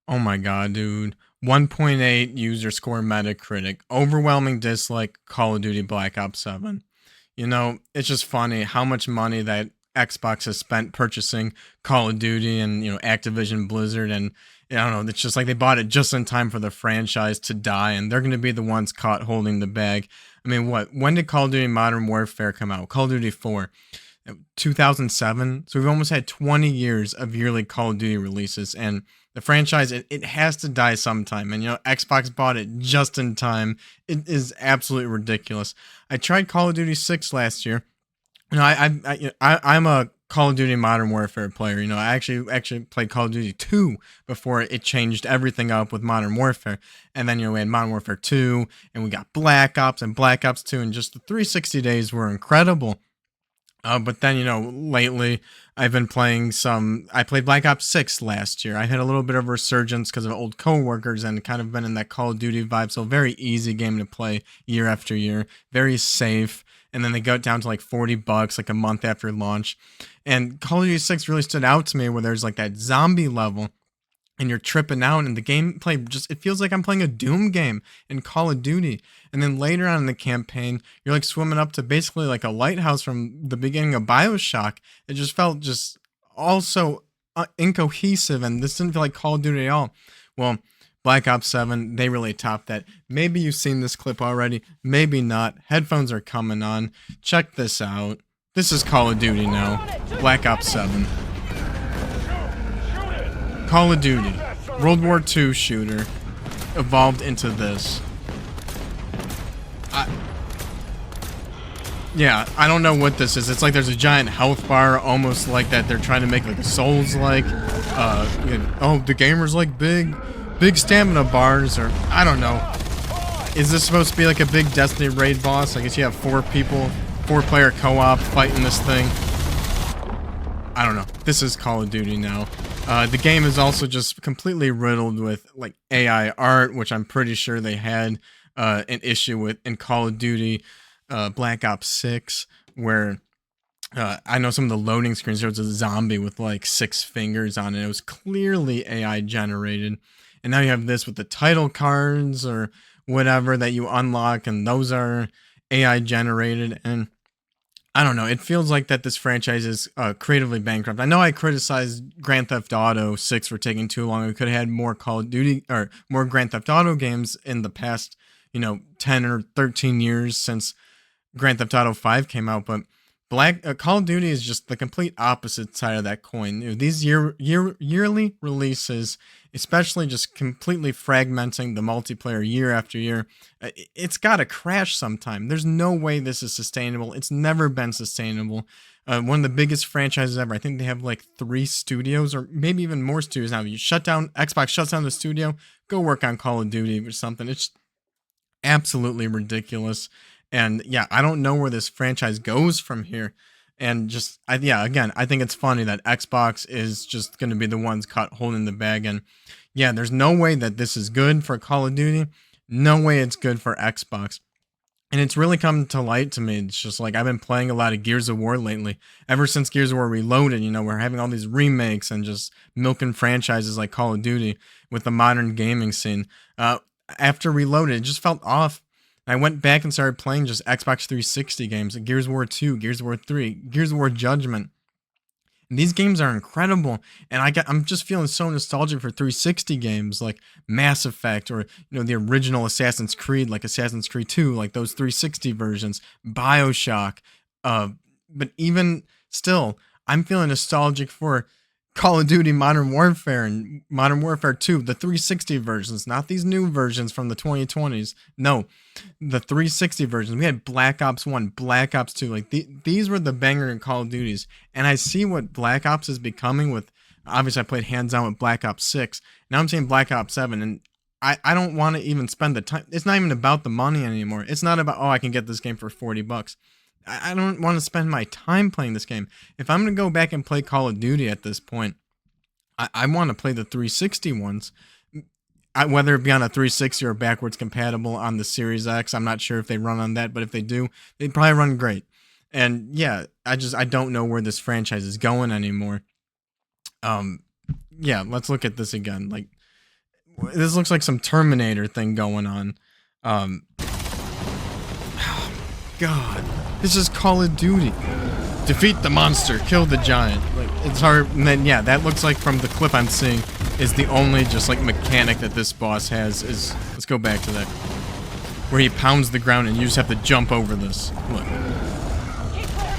Oh my god, dude. 1.8 user score Metacritic. Overwhelming dislike Call of Duty Black Ops 7. You know, it's just funny how much money that Xbox has spent purchasing Call of Duty and, Activision Blizzard. And I don't know, it's just like they bought it just in time for the franchise to die, and they're going to be the ones caught holding the bag. I mean, what? When did Call of Duty Modern Warfare come out? Call of Duty 4. 2007. So we've almost had 20 years of yearly Call of Duty releases, and the franchise, it has to die sometime. And Xbox bought it just in time. It is absolutely ridiculous. I tried Call of Duty 6 last year. I'm a Call of Duty Modern Warfare player. I actually played Call of Duty 2 before it changed everything up with Modern Warfare. And then we had Modern Warfare 2, and we got Black Ops and Black Ops 2, and just the 360 days were incredible. But then, lately I've been playing some. I played Black Ops 6 last year. I had a little bit of a resurgence because of old coworkers and kind of been in that Call of Duty vibe. So, very easy game to play year after year, very safe. And then they got down to like $40 like a month after launch. And Call of Duty 6 really stood out to me where there's like that zombie level and you're tripping out, and the gameplay just, it feels like I'm playing a Doom game in Call of Duty. And then later on in the campaign, you're like swimming up to basically like a lighthouse from the beginning of BioShock. It just felt just also incohesive, and this didn't feel like Call of Duty at all. Well, Black Ops 7, they really topped that. Maybe you've seen this clip already, maybe not. Headphones are coming on. Check this out. This is Call of Duty now. Black Ops 7. Call of Duty, World War II shooter, evolved into this. Yeah, I don't know what this is. It's like there's a giant health bar, almost like that they're trying to make like Souls-like. Oh, the gamers like big stamina bars, or I don't know. Is this supposed to be like a big Destiny raid boss? I guess you have 4 people, 4-player co-op fighting this thing. I don't know. This is Call of Duty now. The game is also just completely riddled with like AI art, which I'm pretty sure they had an issue with in Call of Duty Black Ops 6, where I know some of the loading screens, there was a zombie with like 6 fingers on it. It was clearly AI generated. And now you have this with the title cards or whatever that you unlock, and those are AI generated. And I don't know. It feels like that this franchise is creatively bankrupt. I know I criticized Grand Theft Auto 6 for taking too long. We could have had more Call of Duty or more Grand Theft Auto games in the past, 10 or 13 years since Grand Theft Auto 5 came out. But Call of Duty is just the complete opposite side of that coin. These yearly releases, especially just completely fragmenting the multiplayer year after year, it's got to crash sometime. There's no way this is sustainable. It's never been sustainable. One of the biggest franchises ever. I think they have like 3 studios or maybe even more studios now. You shut down, Xbox shuts down the studio, go work on Call of Duty or something. It's absolutely ridiculous. And yeah, I don't know where this franchise goes from here. And just, again, I think it's funny that Xbox is just going to be the ones caught holding the bag. And yeah, there's no way that this is good for Call of Duty. No way it's good for Xbox. And it's really come to light to me. It's just like I've been playing a lot of Gears of War lately. Ever since Gears of War Reloaded, we're having all these remakes and just milking franchises like Call of Duty with the modern gaming scene. After Reloaded, it just felt off. I went back and started playing just Xbox 360 games, like Gears of War 2, Gears of War 3, Gears of War Judgment. And these games are incredible, and I'm just feeling so nostalgic for 360 games like Mass Effect or the original Assassin's Creed, like Assassin's Creed 2, like those 360 versions, BioShock. But even still, I'm feeling nostalgic for Call of Duty Modern Warfare and Modern Warfare 2, the 360 versions, not these new versions from the 2020s. No, the 360 versions. We had Black Ops 1, Black Ops 2. Like these were the banger in Call of Duties. And I see what Black Ops is becoming with, obviously I played hands on with Black Ops 6. Now I'm seeing Black Ops 7, and I don't want to even spend the time. It's not even about the money anymore. It's not about, I can get this game for $40. I don't want to spend my time playing this game. If I'm going to go back and play Call of Duty at this point, I want to play the 360 ones. Whether it be on a 360 or backwards compatible on the Series X, I'm not sure if they run on that, but if they do, they probably run great. And yeah, I don't know where this franchise is going anymore. Yeah, let's look at this again. Like, This looks like some Terminator thing going on. God, this is Call of Duty. Defeat the monster, kill the giant. Like, it's hard. And then yeah, that looks like from the clip I'm seeing is the only just like mechanic that this boss has. Is let's go back to that where he pounds the ground and you just have to jump over this. Look.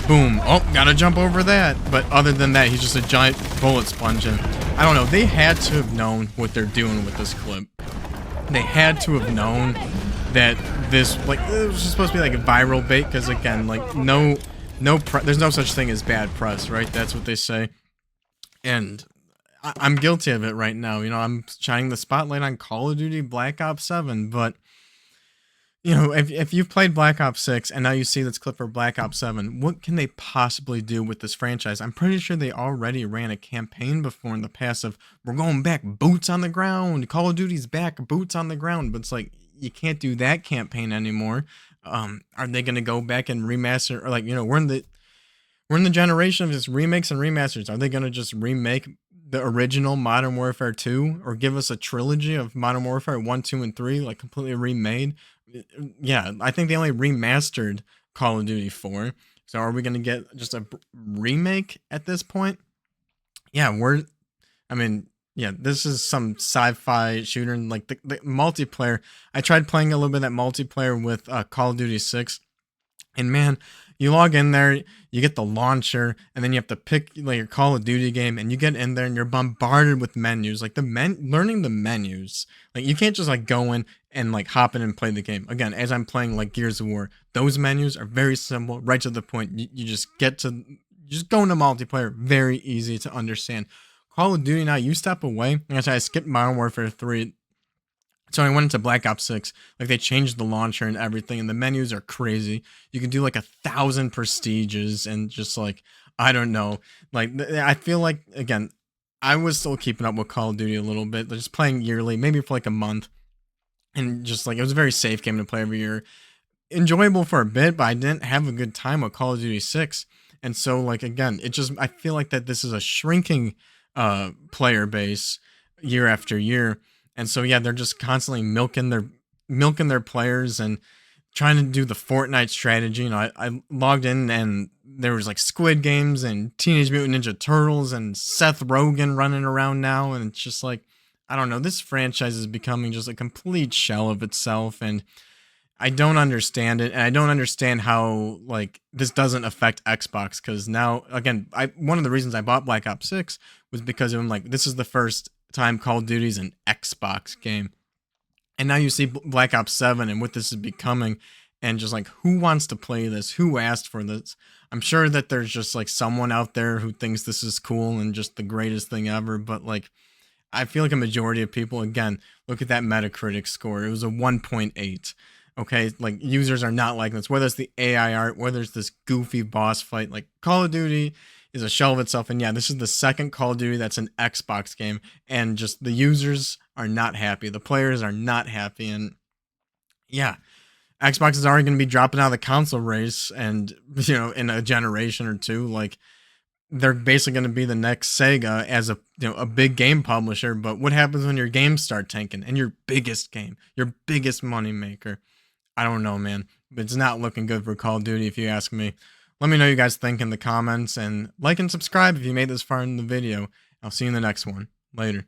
Boom. Oh, gotta jump over that. But other than that, he's just a giant bullet sponge. And I don't know. They had to have known what they're doing with this clip. They had to have known that this, like, it was supposed to be like a viral bait. Because again, like, there's no such thing as bad press, right? That's what they say. And I'm guilty of it right now. You know, I'm shining the spotlight on Call of Duty Black Ops 7, but you know, if you've played Black Ops 6 and now you see this clip for Black Ops 7, what can they possibly do with this franchise? I'm pretty sure they already ran a campaign before in the past of, we're going back, boots on the ground, Call of Duty's back, boots on the ground. But it's like, you can't do that campaign anymore. Are they going to go back and remaster, or like, you know, we're in the generation of just remakes and remasters. Are they going to just remake the original Modern Warfare 2 or give us a trilogy of Modern Warfare 1, 2, and 3, like completely remade? Yeah, I think they only remastered Call of Duty 4. So are we going to get just a remake at this point? Yeah, yeah, this is some sci-fi shooter, and like the multiplayer. I tried playing a little bit of that multiplayer with Call of Duty 6. And man, you log in there, you get the launcher, and then you have to pick like your Call of Duty game, and you get in there and you're bombarded with menus. Like learning the menus. Like you can't just like go in and like hop in and play the game. Again, as I'm playing like Gears of War, those menus are very simple, right to the point. You just go into multiplayer, very easy to understand. Call of Duty now, you step away. Like I skipped Modern Warfare 3. So I went into Black Ops 6, like they changed the launcher and everything, and the menus are crazy. You can do like 1,000 prestiges and just like, I don't know. Like, I feel like, again, I was still keeping up with Call of Duty a little bit, just playing yearly, maybe for like a month. And just like, it was a very safe game to play every year. Enjoyable for a bit, but I didn't have a good time with Call of Duty 6. And so like, again, I feel like that this is a shrinking player base year after year. And so yeah, they're just constantly milking their players and trying to do the Fortnite strategy. You know, I logged in and there was like Squid Games and Teenage Mutant Ninja Turtles and Seth Rogen running around now, and it's just like, I don't know, this franchise is becoming just a complete shell of itself, and I don't understand it, and I don't understand how like this doesn't affect Xbox, because now again, one of the reasons I bought Black Ops 6 was because I'm like, this is the first time Call of Duty's an Xbox game. And now you see Black Ops 7 and what this is becoming, and just like, who wants to play this? Who asked for this? I'm sure that there's just like someone out there who thinks this is cool and just the greatest thing ever, but like, I feel like a majority of people, again, look at that Metacritic score. It was a 1.8. Okay, like users are not liking this, whether it's the AI art, whether it's this goofy boss fight. Like Call of Duty is a shell of itself, and yeah, this is the second Call of Duty that's an Xbox game, and just the users are not happy, the players are not happy, and yeah, Xbox is already going to be dropping out of the console race, and you know, in a generation or two, like they're basically going to be the next Sega as a big game publisher. But what happens when your games start tanking and your biggest game, your biggest money maker? I don't know, man. It's not looking good for Call of Duty, if you ask me. Let me know what you guys think in the comments, and like and subscribe if you made this far in the video. I'll see you in the next one. Later.